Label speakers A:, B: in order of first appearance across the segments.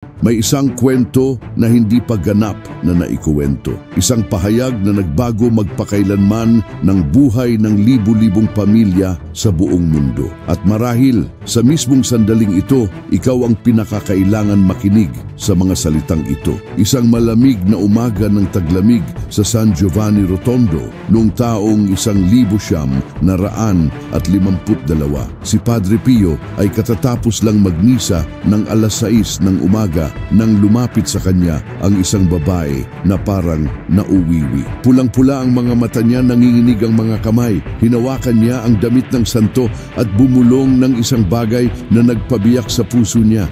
A: May isang kwento na hindi pa ganap na naikuwento. Isang pahayag na nagbago magpakailanman ng buhay ng libu-libong pamilya sa buong mundo. At marahil sa mismong sandaling ito, ikaw ang pinakakailangan makinig sa mga salitang ito. Isang malamig na umaga ng taglamig sa San Giovanni Rotondo noong taong 1952. Si Padre Pio ay katatapos lang magmisa ng alas 6 ng umaga nang lumapit sa kanya ang isang babae na parang nauwiwi. Pulang-pula ang mga mata niya, nanginginig ang mga kamay. Hinawakan niya ang damit ng santo at bumulong ng isang bagay na nagpabiyak sa puso niya.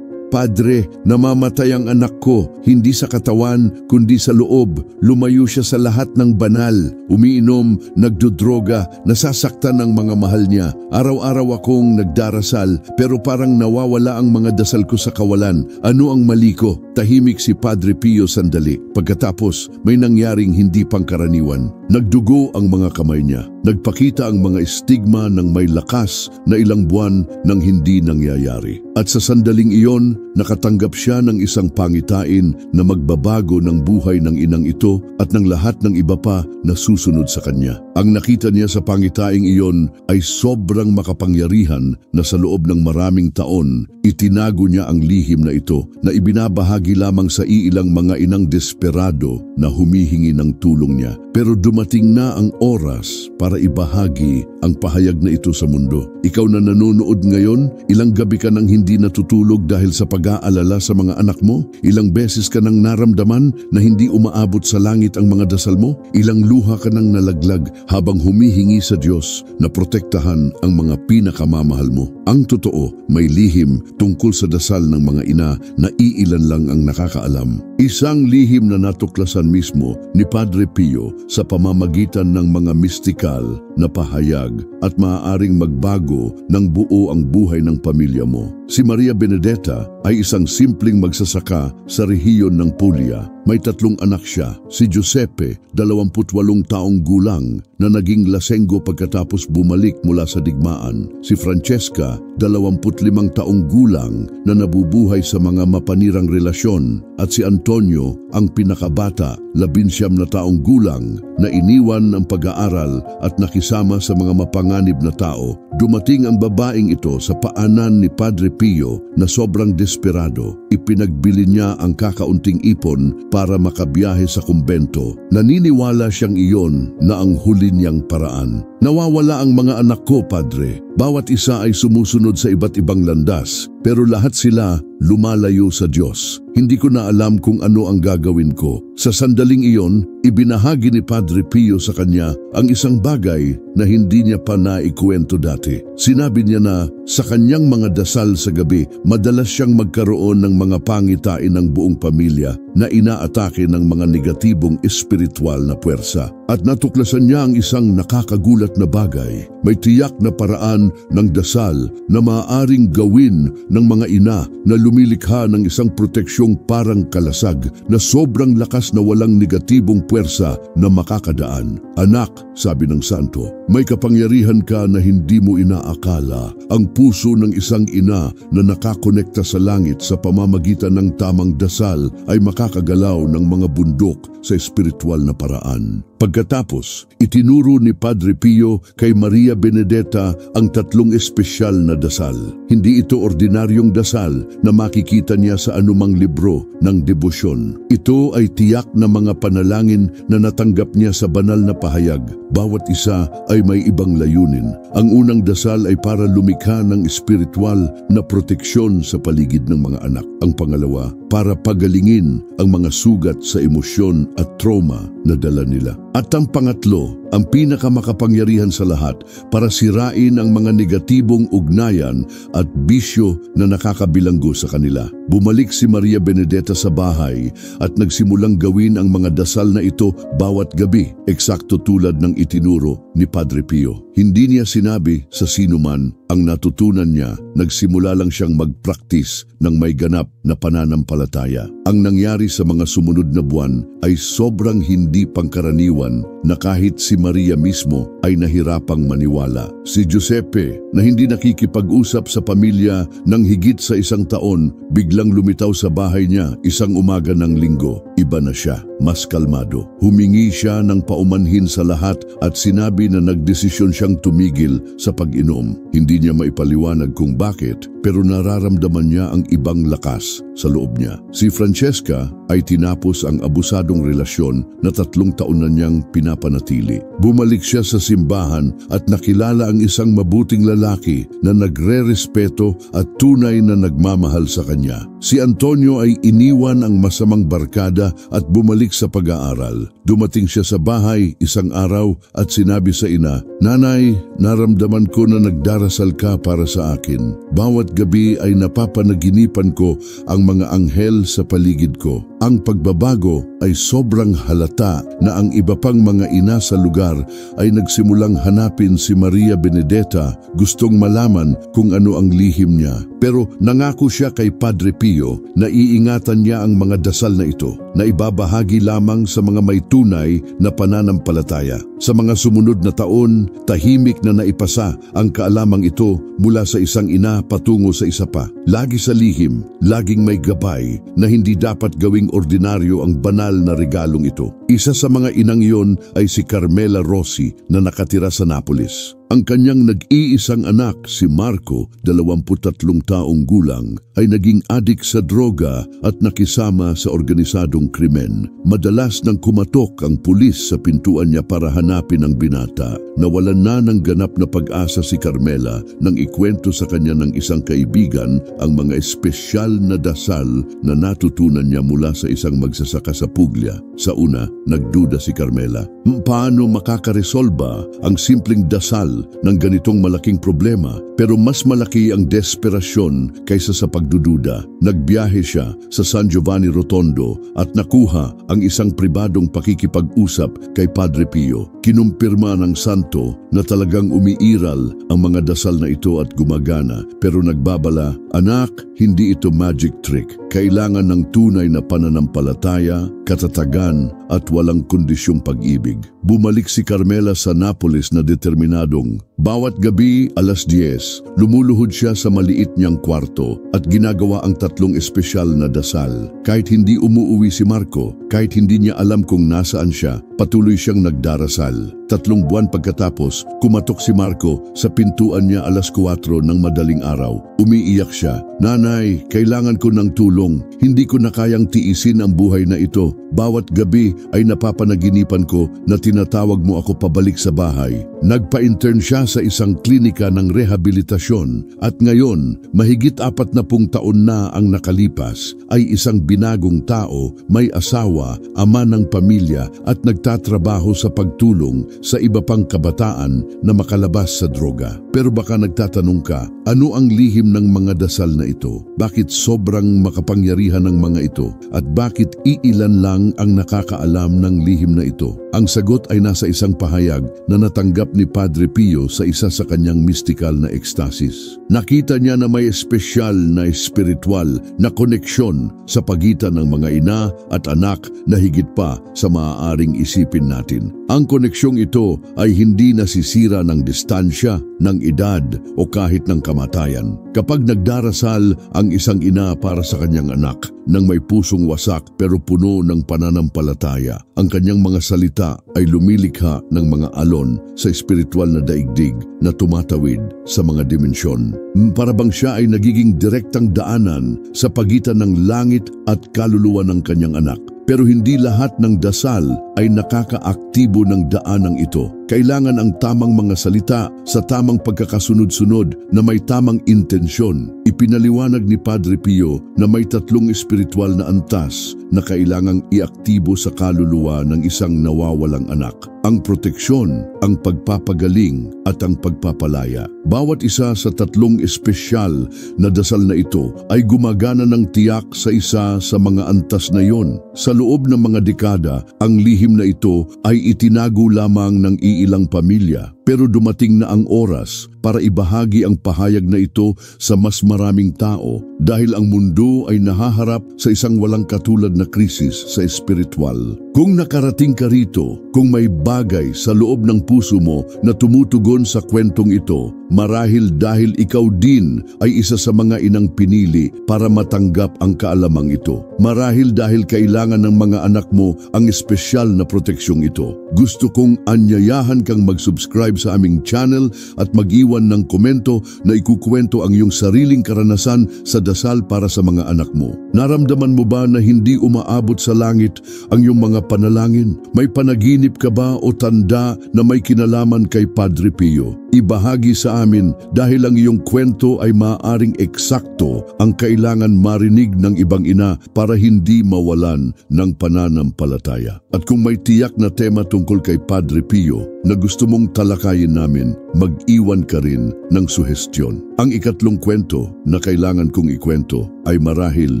A: Padre, namamatay ang anak ko, hindi sa katawan, kundi sa loob. Lumayo siya sa lahat ng banal. Umiinom, nagdodroga, nasasaktan ng mga mahal niya. Araw-araw akong nagdarasal, pero parang nawawala ang mga dasal ko sa kawalan. Ano ang mali ko? Tahimik si Padre Pio sandali. Pagkatapos, may nangyaring hindi pangkaraniwan. Nagdugo ang mga kamay niya. Nagpakita ang mga estigma ng may lakas na ilang buwan nang hindi nangyayari. At sa sandaling iyon, nakatanggap siya ng isang pangitain na magbabago ng buhay ng inang ito at ng lahat ng iba pa na susunod sa kanya. Ang nakita niya sa pangitaing iyon ay sobrang makapangyarihan na sa loob ng maraming taon, itinago niya ang lihim na ito na ibinabahagi lamang sa iilang mga inang desperado na humihingi ng tulong niya. Pero dumating na ang oras para ibahagi ang pahayag na ito sa mundo. Ikaw na nanonood ngayon, ilang gabi ka nang hindi natutulog dahil sa pag-aalala sa mga anak mo? Ilang beses ka nang naramdaman na hindi umaabot sa langit ang mga dasal mo? Ilang luha ka nang nalaglag habang humihingi sa Diyos na protektahan ang mga pinakamamahal mo? Ang totoo, may lihim tungkol sa dasal ng mga ina na iilan lang ang nakakaalam. Isang lihim na natuklasan mismo ni Padre Pio sa pamamagitan ng mga mistikal na pahayag at maaaring magbago ng buo ang buhay ng pamilya mo. Si Maria Benedetta ay isang simpleng magsasaka sa rehiyon ng Puglia. May 3 anak siya, si Giuseppe, 28 taong gulang, na naging lasenggo pagkatapos bumalik mula sa digmaan. Si Francesca, 25 taong gulang, na nabubuhay sa mga mapanirang relasyon. At si Antonio, ang pinakabata, 19 na taong gulang, na iniwan ng pag-aaral at nakisama sa mga mapanganib na tao. Dumating ang babaeng ito sa paanan ni Padre Pio na sobrang desperado. Ipinagbili niya ang kakaunting ipon para makabiyahe sa kumbento. Naniniwala siyang iyon na ang huli niyang paraan. Nawawala ang mga anak ko, Padre. Bawat isa ay sumusunod sa iba't ibang landas, pero lahat sila lumalayo sa Diyos. Hindi ko na alam kung ano ang gagawin ko. Sa sandaling iyon, ibinahagi ni Padre Pio sa kanya ang isang bagay na hindi niya pa naikuwento dati. Sinabi niya na sa kanyang mga dasal sa gabi, madalas siyang magkaroon ng mga pangitain ng buong pamilya na inaatake ng mga negatibong espiritual na puwersa. At natuklasan niya ang isang nakakagulat na bagay. May tiyak na paraan ng dasal na maaaring gawin ng mga ina na lumilikha ng isang proteksyong parang kalasag na sobrang lakas na walang negatibong puwersa na makakadaan. Anak, sabi ng santo, may kapangyarihan ka na hindi mo inaakala. Ang puso ng isang ina na nakakonekta sa langit sa pamamagitan ng tamang dasal ay makakagalaw ng mga bundok sa espiritual na paraan. Pagkatapos, itinuro ni Padre Pio kay Maria Benedetta ang 3 espesyal na dasal. Hindi ito ordinaryong dasal na makikita niya sa anumang libro ng debosyon. Ito ay tiyak na mga panalangin na natanggap niya sa banal na pahayag. Bawat isa ay may ibang layunin. Ang unang dasal ay para lumikha ng espiritual na proteksyon sa paligid ng mga anak. Ang pangalawa, para pagalingin ang mga sugat sa emosyon at trauma na dala nila. At ang pangatlo, ang pinakamakapangyarihan sa lahat, para sirain ang mga negatibong ugnayan at bisyo na nakakabilanggo sa kanila. Bumalik si Maria Benedetta sa bahay at nagsimulang gawin ang mga dasal na ito bawat gabi, eksakto tulad ng itinuro ni Padre Pio. Hindi niya sinabi sa sinuman, ang natutunan niya, nagsimula lang siyang mag-practice ng may ganap na pananampalataya. Ang nangyari sa mga sumunod na buwan ay sobrang hindi pangkaraniwan na kahit si Maria mismo ay nahirapang maniwala. Si Giuseppe, na hindi nakikipag-usap sa pamilya ng higit sa 1 taon, biglang lumitaw sa bahay niya isang umaga ng linggo. Iba na siya, mas kalmado. Humingi siya ng paumanhin sa lahat at sinabi na nagdesisyon siyang tumigil sa pag-inom. Hindi niya maipaliwanag kung bakit, pero nararamdaman niya ang ibang lakas sa loob niya. Si Francesca ay tinapos ang abusadong relasyon na 3 taon na niyang pinapanatili. Bumalik siya sa simbahan at nakilala ang isang mabuting lalaki na nagre-respeto at tunay na nagmamahal sa kanya. Si Antonio ay iniwan ang masamang barkada at bumalik sa pag-aaral. Dumating siya sa bahay isang araw at sinabi sa ina, "Nanay, naramdaman ko na nagdarasal ka para sa akin. Bawat gabi ay napapanaginipan ko ang mga anghel sa paligid ko." Ang pagbabago ay sobrang halata na ang iba pang mga ina sa lugar ay nagsimulang hanapin si Maria Benedetta, gustong malaman kung ano ang lihim niya. Pero nangako siya kay Padre Pio na iingatan niya ang mga dasal na ito, na ibabahagi lamang sa mga may tunay na pananampalataya. Sa mga sumunod na taon, tahimik na naipasa ang kaalamang ito mula sa isang ina patungo sa isa pa. Lagi sa lihim, laging may gabay na hindi dapat gawing ordinaryo ang banal na regalong ito. Isa sa mga inang iyon ay si Carmela Rossi na nakatira sa Napoles. Ang kanyang nag-iisang anak, si Marco, 23 taong gulang, ay naging adik sa droga at nakisama sa organisadong krimen. Madalas nang kumatok ang pulis sa pintuan niya para hanapin ang binata. Nawalan na ng ganap na pag-asa si Carmela nang ikwento sa kanya ng isang kaibigan ang mga espesyal na dasal na natutunan niya mula sa isang magsasaka sa Puglia. Sa una, nagduda si Carmela. Paano makakaresolba ang simpleng dasal ng ganitong malaking problema? Pero mas malaki ang desperasyon kaysa sa pagdududa. Nagbiyahe siya sa San Giovanni Rotondo at nakuha ang isang pribadong pakikipag-usap kay Padre Pio. Kinumpirma ng santo na talagang umiiral ang mga dasal na ito at gumagana, pero nagbabala, "Anak, hindi ito magic trick. Kailangan ng tunay na pananampalataya, katatagan at walang kondisyong pag-ibig." Bumalik si Carmela sa Napoles na determinadong. Bawat gabi, 10:00, lumuluhod siya sa maliit niyang kwarto at ginagawa ang 3 espesyal na dasal. Kahit hindi umuuwi si Marco, kahit hindi niya alam kung nasaan siya, patuloy siyang nagdarasal. 3 buwan pagkatapos, kumatok si Marco sa pintuan niya 4:00 ng madaling araw. Umiiyak siya, "Nanay, kailangan ko ng tulong. Hindi ko na kayang tiisin ang buhay na ito. Bawat gabi ay napapanaginipan ko na tinatawag mo ako pabalik sa bahay." Nagpa-intern siya sa isang klinika ng rehabilitasyon at ngayon, mahigit 40 taon na ang nakalipas, ay isang binagong tao, may asawa, ama ng pamilya at nagtatrabaho sa pagtulong sa iba pang kabataan na makalabas sa droga. Pero baka nagtatanong ka, ano ang lihim ng mga dasal na ito? Bakit sobrang makapangyarihan ng mga ito? At bakit iilan lang ang nakakaalam ng lihim na ito? Ang sagot ay nasa isang pahayag na natanggap ni Padre Pio sa isa sa kanyang mystical na ekstasis. Nakita niya na may espesyal na espiritual na koneksyon sa pagitan ng mga ina at anak na higit pa sa maaaring isipin natin. Ang koneksyong ito ay hindi nasisira ng distansya, ng edad o kahit ng kamatayan. Kapag nagdarasal ang isang ina para sa kanyang anak nang may pusong wasak pero puno ng pananampalataya, ang kanyang mga salita ay lumilikha ng mga alon sa espiritual na daigdig na tumatawid sa mga dimensyon. Para bang siya ay nagiging direktang daanan sa pagitan ng langit at kaluluwa ng kanyang anak. Pero hindi lahat ng dasal ay nakakaaktibo ng daanang ito. Kailangan ang tamang mga salita sa tamang pagkakasunod-sunod na may tamang intensyon. Ipinaliwanag ni Padre Pio na may 3 espiritual na antas na kailangang iaktibo sa kaluluwa ng isang nawawalang anak. Ang proteksyon, ang pagpapagaling at ang pagpapalaya. Bawat isa sa 3 espesyal na dasal na ito ay gumagana ng tiyak sa isa sa mga antas na iyon. Sa loob ng mga dekada, ang lihim na ito ay itinago lamang ng iilang pamilya. Pero dumating na ang oras para ibahagi ang pahayag na ito sa mas maraming tao dahil ang mundo ay nahaharap sa isang walang katulad na krisis sa espiritual. Kung nakarating ka rito, kung may bagay sa loob ng puso mo na tumutugon sa kwentong ito, marahil dahil ikaw din ay isa sa mga inang pinili para matanggap ang kaalamang ito. Marahil dahil kailangan ng mga anak mo ang espesyal na proteksyong ito. Gusto kong anyayahan kang mag-subscribe sa aming channel at mag-iwan ng komento na ikukwento ang iyong sariling karanasan sa dasal para sa mga anak mo. Naramdaman mo ba na hindi umaabot sa langit ang iyong mga panalangin? May panaginip ka ba o tanda na may kinalaman kay Padre Pio? Ibahagi sa amin dahil ang iyong kwento ay maaaring eksakto ang kailangan marinig ng ibang ina para hindi mawalan ng pananampalataya. At kung may tiyak na tema tungkol kay Padre Pio na gusto mong talakayin namin, mag-iwan ka rin ng suhestyon. Ang ikatlong kwento na kailangan kong ikwento ay marahil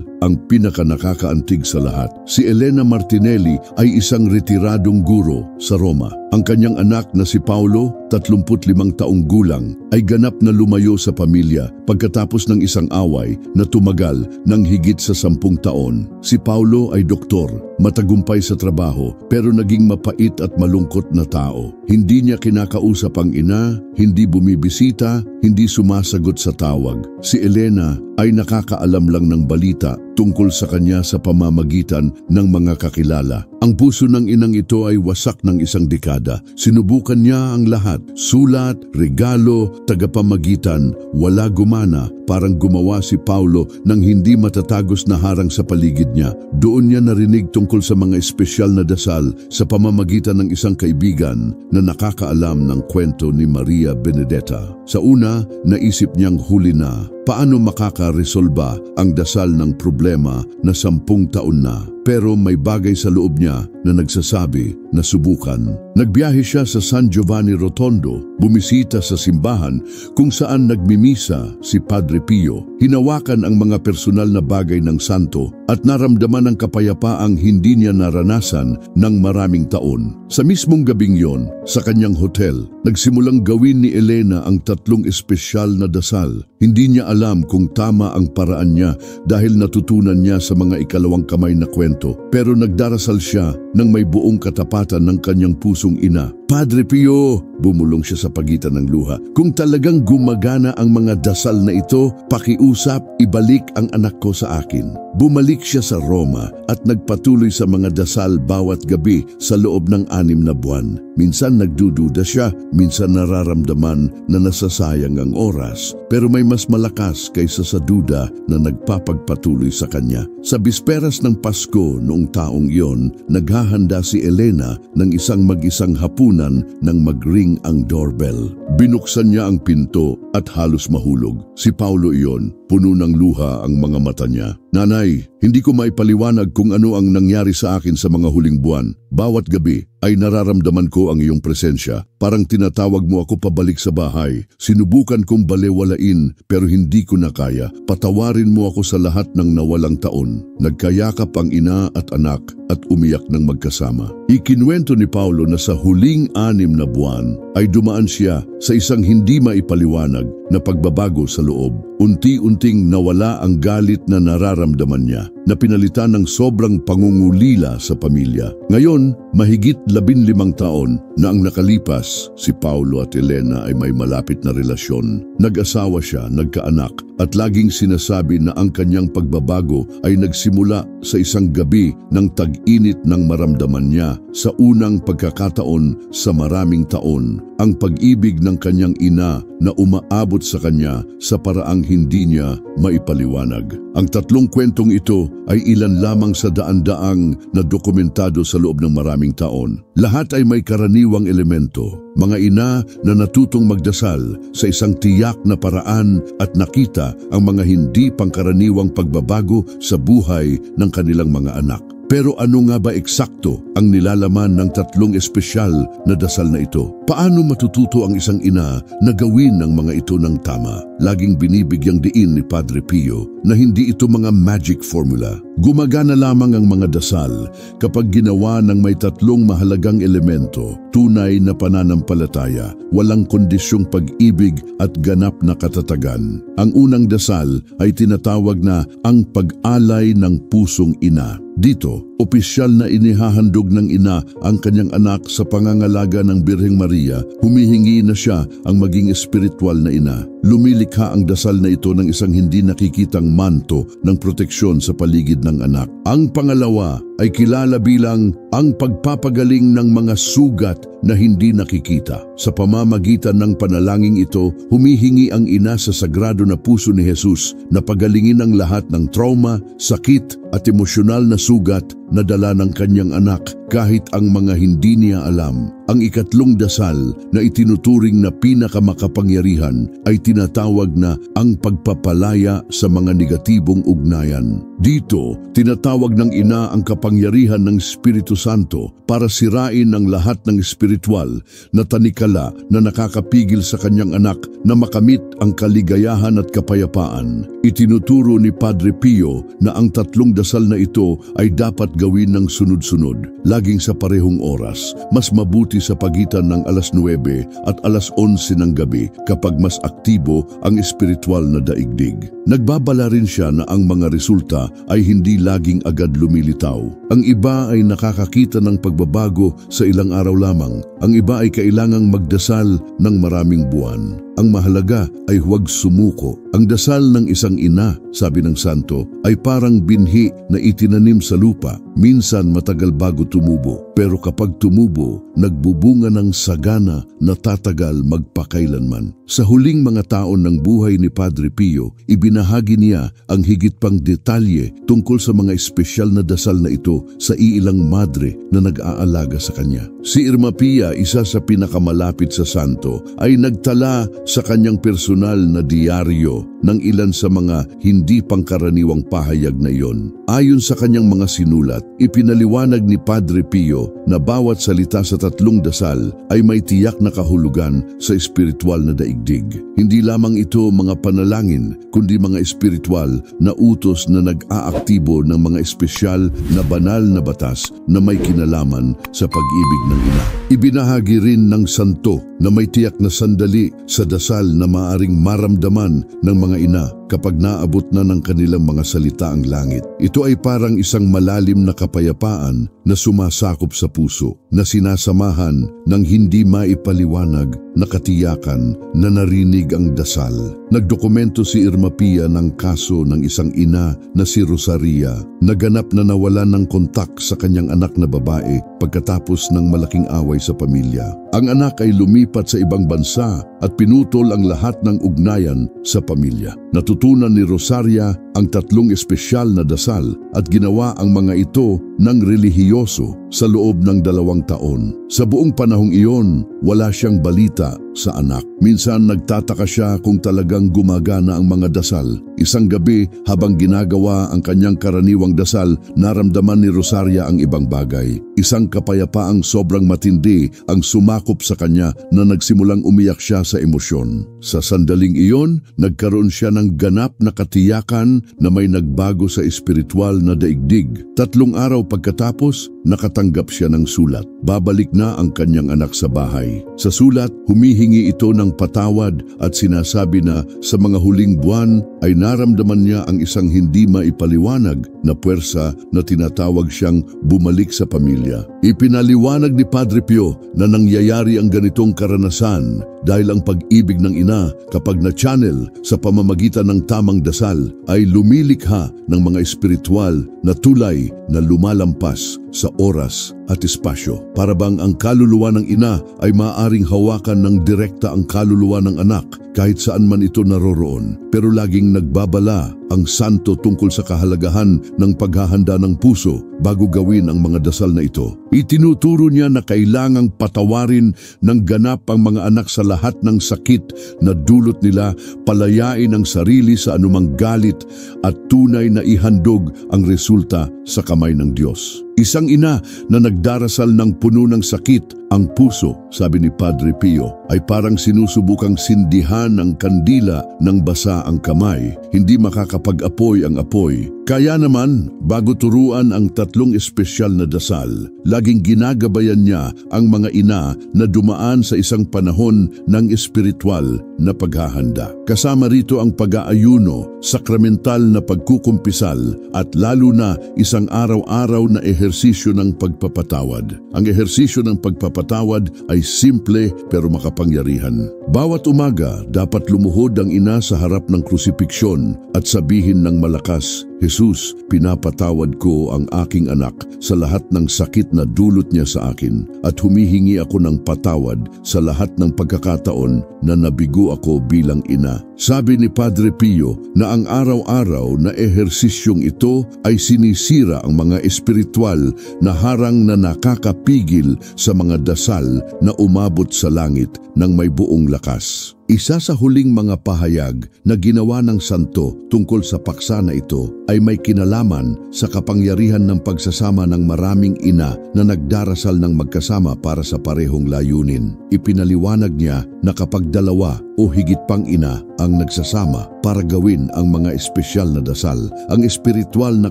A: ang pinakanakakaantig sa lahat. Si Elena Martinelli ay isang retiradong guro sa Roma. Ang kanyang anak na si Paulo, 35 taong gulang, ay ganap na lumayo sa pamilya pagkatapos ng isang away na tumagal ng higit sa 10 taon. Si Paulo ay doktor, matagumpay sa trabaho, pero naging mapait at malungkot na tao. Hindi niya kinakausap ang ina, hindi bumibisita, hindi sumasagot sa tawag. Si Elena ay nakakaalam lang ng balita tungkol sa kanya sa pamamagitan ng mga kakilala. Ang puso ng inang ito ay wasak ng isang dekada. Sinubukan niya ang lahat, sulat, regalo, tagapamagitan, wala gumana. Parang gumawa si Paulo ng hindi matatagos na harang sa paligid niya. Doon niya narinig tungkol sa mga espesyal na dasal sa pamamagitan ng isang kaibigan na nakakaalam ng kwento ni Maria Benedetta. Sa una, naisip niyang huli na. Paano makakaresolba ang dasal ng problema na 10 taon na? Pero may bagay sa loob niya na nagsasabi na subukan. Nagbiyahe siya sa San Giovanni Rotondo, bumisita sa simbahan kung saan nagmimisa si Padre Pio. Hinawakan ang mga personal na bagay ng santo at naramdaman ang kapayapaang hindi niya naranasan ng maraming taon. Sa mismong gabing yon, sa kanyang hotel, nagsimulang gawin ni Elena ang 3 espesyal na dasal. Hindi niya alam kung tama ang paraan niya dahil natutunan niya sa mga ikalawang kamay na kwento. Pero nagdarasal siya nang may buong katapatan ng kanyang pusong ina. Padre Pio, bumulong siya sa pagitan ng luha. Kung talagang gumagana ang mga dasal na ito, pakiusap, ibalik ang anak ko sa akin. Bumalik siya sa Roma at nagpatuloy sa mga dasal bawat gabi sa loob ng 6 na buwan. Minsan nagdududa siya, minsan nararamdaman na nasasayang ang oras. Pero may mas malakas kaysa sa duda na nagpapagpatuloy sa kanya. Sa bisperas ng Pasko noong taong iyon, naghahanda si Elena ng isang mag-isang hapunan nang magring ang doorbell. Binuksan niya ang pinto at halos mahulog. Si Paulo iyon, puno ng luha ang mga mata niya. Nanay, hindi ko maipaliwanag kung ano ang nangyari sa akin sa mga huling buwan. Bawat gabi ay nararamdaman ko ang iyong presensya. Parang tinatawag mo ako pabalik sa bahay. Sinubukan kong balewalain pero hindi ko na kaya. Patawarin mo ako sa lahat ng nawalang taon. Nagkayakap ang ina at anak at umiyak ng magkasama. Ikinuwento ni Paulo na sa huling 6 na buwan ay dumaan siya sa isang hindi maipaliwanag na pagbabago sa loob. Unti-unting nawala ang galit na nararamdaman niya, na pinalitan ng sobrang pangungulila sa pamilya. Ngayon, mahigit 15 taon na ang nakalipas, si Paulo at Elena ay may malapit na relasyon. Nag-asawa siya, nagkaanak, at laging sinasabi na ang kanyang pagbabago ay nagsimula sa isang gabi ng tag-init ng maramdaman niya sa unang pagkakataon sa maraming taon. Ang pag-ibig ng kanyang ina na umaabot sa kanya sa paraang hindi niya maipaliwanag. Ang 3 kwentong ito ay ilan lamang sa daan-daang na dokumentado sa loob ng maraming taon. Lahat ay may karaniwang elemento. Mga ina na natutong magdasal sa isang tiyak na paraan at nakita ang mga hindi pangkaraniwang pagbabago sa buhay ng kanilang mga anak. Pero ano nga ba eksakto ang nilalaman ng 3 espesyal na dasal na ito? Paano matututo ang isang ina na gawin ang mga ito ng tama? Laging binibigyang diin ni Padre Pio na hindi ito mga magic formula. Gumagana lamang ang mga dasal kapag ginawa ng may tatlong mahalagang elemento: tunay na pananampalataya, walang kondisyong pag-ibig at ganap na katatagan. Ang unang dasal ay tinatawag na ang pag-alay ng pusong ina. Dito, opisyal na inihahandog ng ina ang kanyang anak sa pangangalaga ng Birheng Maria. Humihingi na siya ang maging espiritual na ina. Lumilikha ang dasal na ito ng isang hindi nakikitang manto ng proteksyon sa paligid ng anak. Ang pangalawa ay kilala bilang ang pagpapagaling ng mga sugat na hindi nakikita. Sa pamamagitan ng panalangin ito, humihingi ang ina sa sagrado na puso ni Jesus na pagalingin ang lahat ng trauma, sakit at emosyonal na sugat na dala ng kanyang anak kahit ang mga hindi niya alam. Ang ikatlong dasal na itinuturing na pinakamakapangyarihan ay tinatawag na ang pagpapalaya sa mga negatibong ugnayan. Dito, tinatawag ng ina ang kapangyarihan ng Espiritu Santo para sirain ang lahat ng espiritual na tanikala na nakakapigil sa kanyang anak na makamit ang kaligayahan at kapayapaan. Itinuturo ni Padre Pio na ang tatlong dasal na ito ay dapat gawin ng sunod-sunod, laging sa parehong oras. Mas mabuti sa pagitan ng alas 9 at alas 11 ng gabi kapag mas aktibo ang espiritual na daigdig. Nagbabala rin siya na ang mga resulta ay hindi laging agad lumilitaw. Ang iba ay nakakakita ng pagbabago sa ilang araw lamang. Ang iba ay kailangang magdasal ng maraming buwan. Ang mahalaga ay huwag sumuko. Ang dasal ng isang ina, sabi ng santo, ay parang binhi na itinanim sa lupa. Minsan matagal bago tumubo, pero kapag tumubo, nagbubunga ng sagana na tatagal magpakailanman. Sa huling mga taon ng buhay ni Padre Pio, ibinahagi niya ang higit pang detalye tungkol sa mga espesyal na dasal na ito sa iilang madre na nag-aalaga sa kanya. Si Irma Pia, isa sa pinakamalapit sa santo, ay nagtala sa kanyang personal na diaryo ng ilan sa mga hindi pangkaraniwang pahayag na iyon. Ayon sa kanyang mga sinulat, ipinaliwanag ni Padre Pio na bawat salita sa tatlong dasal ay may tiyak na kahulugan sa espiritual na daigdig. Hindi lamang ito mga panalangin, kundi mga espiritual na utos na nag-aaktibo ng mga espesyal na banal na batas na may kinalaman sa pag-ibig ng ina. Ibinahagi rin ng santo na may tiyak na sandali sa dasal na maaring maramdaman ng mga ina kapag naabot na ng kanilang mga salita ang langit. Ito ay parang isang malalim na kapayapaan na sumasakop sa puso, na sinasamahan ng hindi maipaliwanag na katiyakan na narinig ang dasal. Nagdokumento si Irma Pia ng kaso ng isang ina na si Rosaria, na ganap na nawalan ng kontak sa kanyang anak na babae pagkatapos ng malaking away sa pamilya. Ang anak ay lumipat sa ibang bansa at pinutol ang lahat ng ugnayan sa pamilya. Natutunan ni Rosaria ang tatlong espesyal na dasal at ginawa ang mga ito ng relihiyoso sa loob ng 2 taon. Sa buong panahong iyon, wala siyang balita sa anak. Minsan nagtataka siya kung talagang gumagana ang mga dasal. Isang gabi, habang ginagawa ang kanyang karaniwang dasal, naramdaman ni Rosaria ang ibang bagay. Isang kapayapaang sobrang matindi ang sumakop sa kanya na nagsimulang umiyak siya sa emosyon. Sa sandaling iyon, nagkaroon siya ng ganap na katiyakan na may nagbago sa espiritual na daigdig. 3 araw pagkatapos, nakatanggap siya ng sulat. Babalik na ang kanyang anak sa bahay. Sa sulat, humihingi ito ng patawad at sinasabi na sa mga huling buwan ay naramdaman niya ang isang hindi maipaliwanag na puwersa na tinatawag siyang bumalik sa pamilya. Ipinaliwanag ni Padre Pio na nangyayari ang ganitong karanasan dahil ang pag-ibig ng ina kapag na-channel sa pamamagitan ng tamang dasal ay lumilikha ng mga espiritual na tulay na lumalampas sa oras at espasyo. Para bang ang kaluluwa ng ina ay maaaring hawakan ng direkta ang kaluluwa ng anak kahit saan man ito naroroon. Pero laging nagbabala ang santo tungkol sa kahalagahan ng paghahanda ng puso bago gawin ang mga dasal na ito. Itinuturo niya na kailangang patawarin ng ganap ang mga anak sa lahat ng sakit na dulot nila, palayain ang sarili sa anumang galit at tunay na ihandog ang resulta sa kamay ng Diyos. Isang ina na nagdarasal ng puno ng sakit. Ang puso, sabi ni Padre Pio, ay parang sinusubukang sindihan ng kandila ng basa ang kamay. Hindi makakapag-apoy ang apoy. Kaya naman, bago turuan ang 3 espesyal na dasal, laging ginagabayan niya ang mga ina na dumaan sa isang panahon ng espiritual na paghahanda. Kasama rito ang pag-aayuno, sakramental na pagkukumpisal, at lalo na isang araw-araw na ehersisyo ng pagpapatawad. Ang ehersisyo ng pagpapatawad ay simple pero makapangyarihan. Bawat umaga, dapat lumuhod ang ina sa harap ng krusipiksyon at sabihin ng malakas, "Jesus, pinapatawad ko ang aking anak sa lahat ng sakit na dulot niya sa akin at humihingi ako ng patawad sa lahat ng pagkakataon na nabigo ako bilang ina." Sabi ni Padre Pio na ang araw-araw na ehersisyong ito ay sinisira ang mga espiritual na harang na nakakapigil sa mga dasal na umabot sa langit ng may buong lakas. Isa sa huling mga pahayag na ginawa ng santo tungkol sa paksa na ito ay may kinalaman sa kapangyarihan ng pagsasama ng maraming ina na nagdarasal ng magkasama para sa parehong layunin. Ipinaliwanag niya na kapag dalawa o higit pang ina ang nagsasama para gawin ang mga espesyal na dasal, ang espiritual na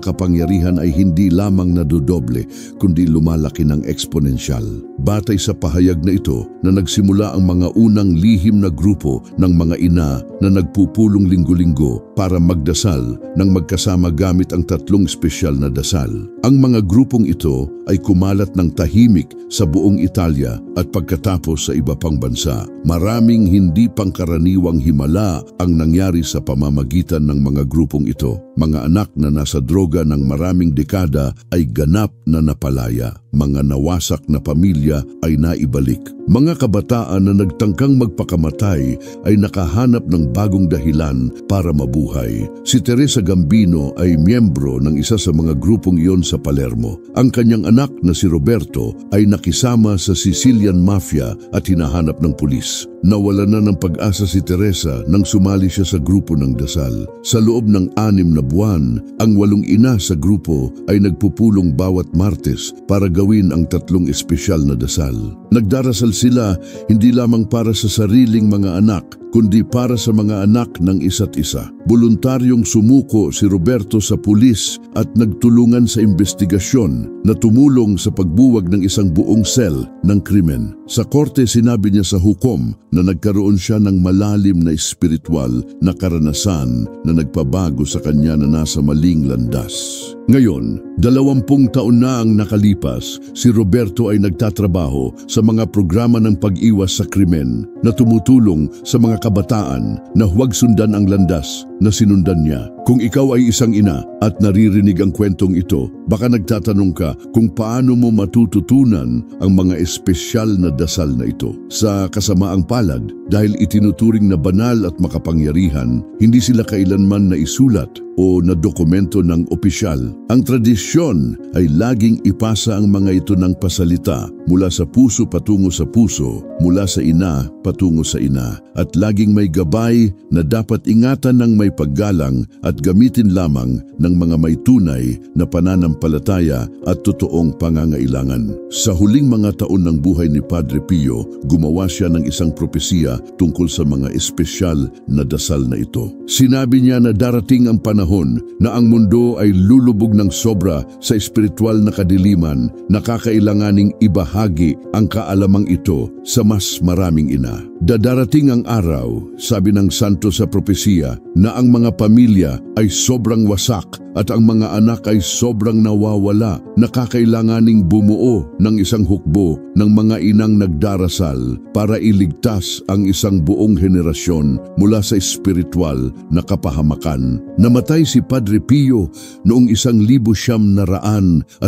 A: kapangyarihan ay hindi lamang nadodoble kundi lumalaki ng eksponensyal. Batay sa pahayag na ito na nagsimula ang mga unang lihim na grupo ng mga ina na nagpupulong linggo-linggo para magdasal ng magkasama gamit ang 3 espesyal na dasal. Ang mga grupong ito ay kumalat ng tahimik sa buong Italia at pagkatapos sa iba pang bansa. Maraming hindi pangkaraniwang himala ang nangyari sa pamamagitan ng mga grupong ito. Mga anak na nasa droga ng maraming dekada ay ganap na napalaya. Mga nawasak na pamilya ay naibalik. Mga kabataan na nagtangkang magpakamatay ay nakahanap ng bagong dahilan para mabuhay. Si Teresa Gambino ay miyembro ng isa sa mga grupong iyon sa Palermo. Ang kanyang anak na si Roberto ay nakisama sa Sicilian Mafia at hinahanap ng pulis. Nawala na ng pag-asa si Teresa nang sumali siya sa grupo ng dasal. Sa loob ng 6 na buwan, ang 8 ina sa grupo ay nagpupulong bawat Martes para gawin ang 3 espesyal na dasal. Nagdarasal sila hindi lamang para sa sariling mga anak, kundi para sa mga anak ng isa't isa. Voluntaryong sumuko si Roberto sa pulis at nagtulungan sa investigasyon na tumulong sa pagbuwag ng isang buong sel ng krimen. Sa korte, sinabi niya sa hukom na nagkaroon siya ng malalim na espiritual na karanasan na nagpabago sa kanya na nasa maling landas. Ngayon, 20 taon na ang nakalipas, si Roberto ay nagtatrabaho sa mga programa ng pag-iwas sa krimen na tumutulong sa mga kabataan na huwag sundan ang landas na sinundan niya. Kung ikaw ay isang ina at naririnig ang kwentong ito, baka nagtatanong ka kung paano mo matututunan ang mga espesyal na dasal na ito. Sa kasamaang palad, dahil itinuturing na banal at makapangyarihan, hindi sila kailanman naisulat o na dokumento ng opisyal. Ang tradisyon ay laging ipasa ang mga ito ng pasalita mula sa puso patungo sa puso, mula sa ina patungo sa ina, at laging may gabay na dapat ingatan ng may paggalang at gamitin lamang ng mga may tunay na pananampalataya at totoong pangangailangan. Sa huling mga taon ng buhay ni Padre Pio, gumawa siya ng isang propesiya tungkol sa mga espesyal na dasal na ito. Sinabi niya na darating ang panahon na ang mundo ay lulubog ng sobra sa espiritual na kadiliman na kakailanganing ibahagi ang kaalamang ito sa mas maraming ina. Dadarating ang araw, sabi ng santo sa propesiya, na ang mga pamilya ay sobrang wasak at ang mga anak ay sobrang nawawala na kakailanganing bumuo ng isang hukbo ng mga inang nagdarasal para iligtas ang isang buong henerasyon mula sa espiritual na kapahamakan. Namatay si Padre Pio noong 1968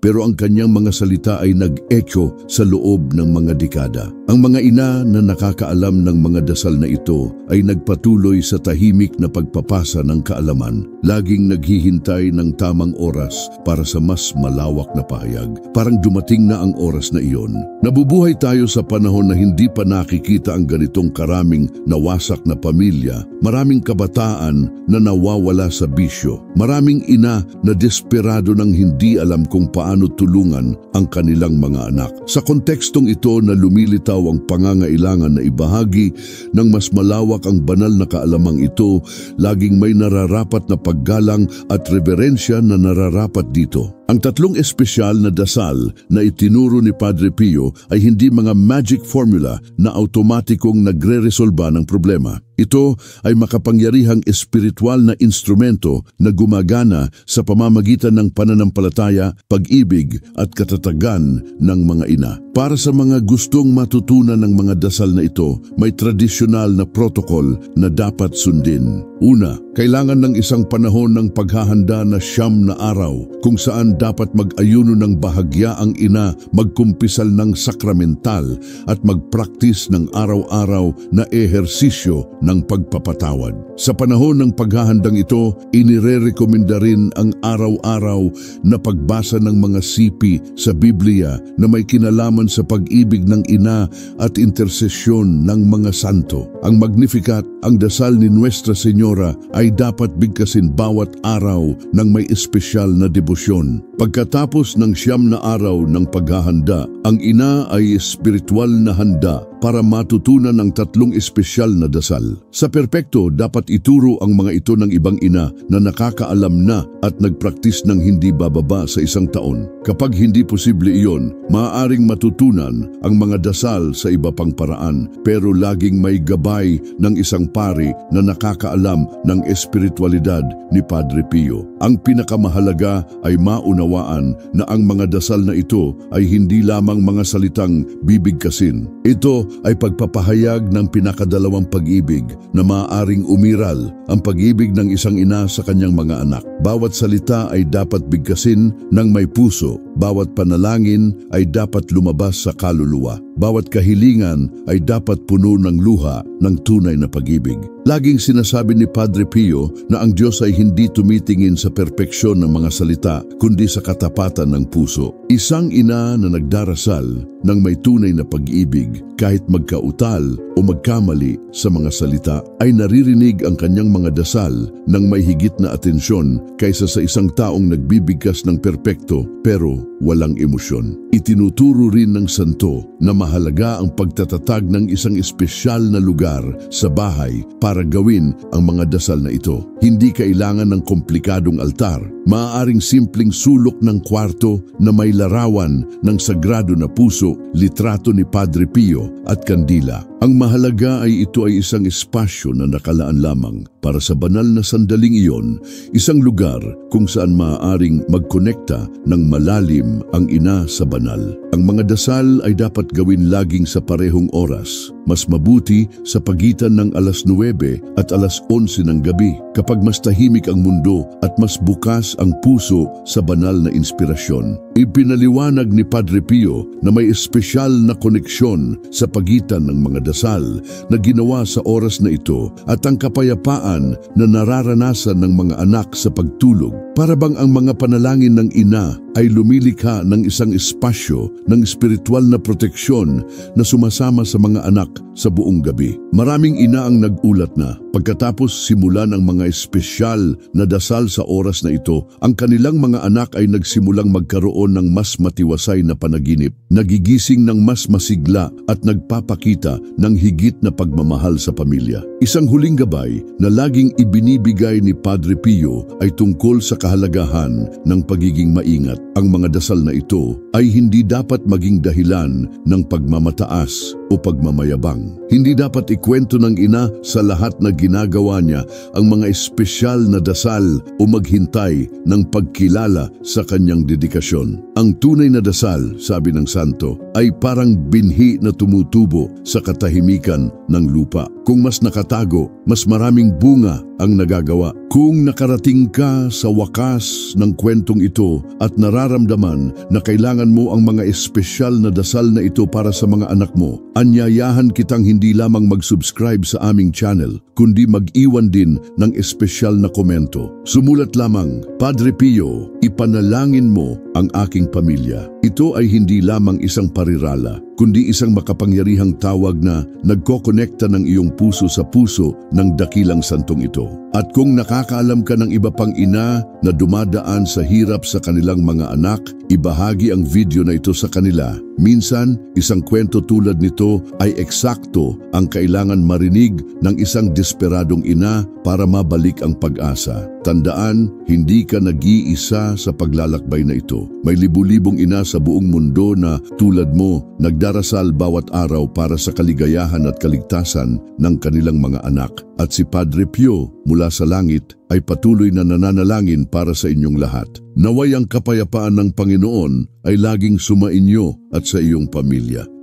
A: pero ang kanyang mga salita ay nag-echo sa loob ng mga dekada. Ang mga ina na nakakaalam ng mga dasal na ito ay nagpatuloy sa tahimik na pagpapasa ng kaalaman, laging naghihintay ng tamang oras para sa mas malawak na pahayag. Parang dumating na ang oras na iyon. Nabubuhay tayo sa panahon na hindi pa nakikita ang ganitong karaming nawasak na pamilya, maraming kabataan na nawawala sa bisyo, maraming ina na desperado nang hindi alam kung paano tulungan ang kanilang mga anak. Sa kontekstong ito na lumilitaw ang pangangailangan na ibahagi ng mas malawak ang banal na kaalamang ito, laging may nararapat na paggalang at reverensya na nararapat dito. Ang tatlong espesyal na dasal na itinuro ni Padre Pio ay hindi mga magic formula na automatikong nagre-resolba ng problema. Ito ay makapangyarihang espiritual na instrumento na gumagana sa pamamagitan ng pananampalataya, pag-ibig at katatagan ng mga ina. Para sa mga gustong matutunan ng mga dasal na ito, may tradisyonal na protokol na dapat sundin. Una, kailangan ng isang panahon ng paghahanda na 9 na araw kung saan dapat mag-ayuno ng bahagya ang ina, magkumpisal ng sakramental at mag-practice ng araw-araw na ehersisyo ng pagpapatawad. Sa panahon ng paghahandang ito, inirerekomenda rin ang araw-araw na pagbasa ng mga sipi sa Biblia na may kinalaman sa pag-ibig ng ina at intersesyon ng mga santo. Ang Magnificat, ang dasal ni Nuestra Señora, ay dapat bigkasin bawat araw ng may espesyal na debosyon. Pagkatapos ng 9 na araw ng paghahanda, ang ina ay espiritual na handa para matutunan ang 3 espesyal na dasal. Sa perpekto, dapat ituro ang mga ito ng ibang ina na nakakaalam na at nagpraktis ng hindi bababa sa 1 taon. Kapag hindi posible iyon, maaaring matutunan ang mga dasal sa iba pang paraan, pero laging may gabay ng isang pari na nakakaalam ng espiritualidad ni Padre Pio. Ang pinakamahalaga ay maunawaan na ang mga dasal na ito ay hindi lamang mga salitang bibigkasin. Ito ay pagpapahayag ng pinakadalawang pag-ibig na maaaring umiral, ang pag-ibig ng isang ina sa kanyang mga anak. Bawat salita ay dapat bigkasin ng may puso, bawat panalangin ay dapat lumabas sa kaluluwa, bawat kahilingan ay dapat puno ng luha ng tunay na pag-ibig. Laging sinasabi ni Padre Pio na ang Diyos ay hindi tumitingin sa perpeksyon ng mga salita, kundi sa katapatan ng puso. Isang ina na nagdarasal ng may tunay na pag-ibig, kahit magkautal o magkamali sa mga salita, ay naririnig ang kanyang mga dasal ng may higit na atensyon kaysa sa isang taong nagbibigkas ng perpekto pero walang emosyon. Itinuturo rin ng santo na mahalaga ang pagtatatag ng isang espesyal na lugar sa bahay para gawin ang mga dasal na ito. Hindi kailangan ng komplikadong altar. Maaaring simpleng sulok ng kwarto na may larawan ng sagrado na puso, litrato ni Padre Pio at kandila. Ang mahalaga ay ito ay isang espasyo na nakalaan lamang para sa banal na sandaling iyon, isang lugar kung saan maaaring magkonekta ng malalim ang ina sa banal. Ang mga dasal ay dapat gawin laging sa parehong oras, mas mabuti sa pagitan ng alas 9 at alas 11 ng gabi, kapag mas tahimik ang mundo at mas bukas ang puso sa banal na inspirasyon. Ipinaliwanag ni Padre Pio na may espesyal na koneksyon sa pagitan ng mga dasal na ginawa sa oras na ito at ang kapayapaan na nararanasan ng mga anak sa pagtulog. Para bang ang mga panalangin ng ina ay lumilikha ng isang espasyo ng espiritual na proteksyon na sumasama sa mga anak sa buong gabi. Maraming ina ang nagulat na pagkatapos simulan ang mga espesyal na dasal sa oras na ito, ang kanilang mga anak ay nagsimulang magkaroon ng mas matiwasay na panaginip, nagigising ng mas masigla at nagpapakita ng higit na pagmamahal sa pamilya. Isang huling gabay na laging ibinibigay ni Padre Pio ay tungkol sa kahalagahan ng pagiging maingat. Ang mga dasal na ito ay hindi dapat maging dahilan ng pagmamataas o pagmamayabang. Hindi dapat ikwento ng ina sa lahat na ginagawa niya ang mga espesyal na dasal o maghintay ng pagkilala sa kanyang dedikasyon. Ang tunay na dasal, sabi ng santo, ay parang binhi na tumutubo sa katahimikan ng lupa. Kung mas nakatago, mas maraming bunga ang nagagawa. Kung nakarating ka sa wakas ng kwentong ito at nararamdaman na kailangan mo ang mga espesyal na dasal na ito para sa mga anak mo, anyayahan kitang hindi lamang mag-subscribe sa aming channel, kundi mag-iwan din ng espesyal na komento. Sumulat lamang, Padre Pio, ipanalangin mo ang aking pamilya. Ito ay hindi lamang isang parirala, kundi isang makapangyarihang tawag na nagkokonekta ng iyong puso sa puso ng dakilang santong ito. At kung nakakaalam ka ng iba pang ina na dumadaan sa hirap sa kanilang mga anak, ibahagi ang video na ito sa kanila. Minsan, isang kwento tulad nito ay eksakto ang kailangan marinig ng isang desperadong ina para mabalik ang pag-asa. Tandaan, hindi ka nag-iisa sa paglalakbay na ito. May libu-libong ina sa buong mundo na tulad mo nagdarasal bawat araw para sa kaligayahan at kaligtasan ng kanilang mga anak. At si Padre Pio mula sa langit ay patuloy na nananalangin para sa inyong lahat. Naway ang kapayapaan ng Panginoon ay laging sumainyo at sa iyong pamilya.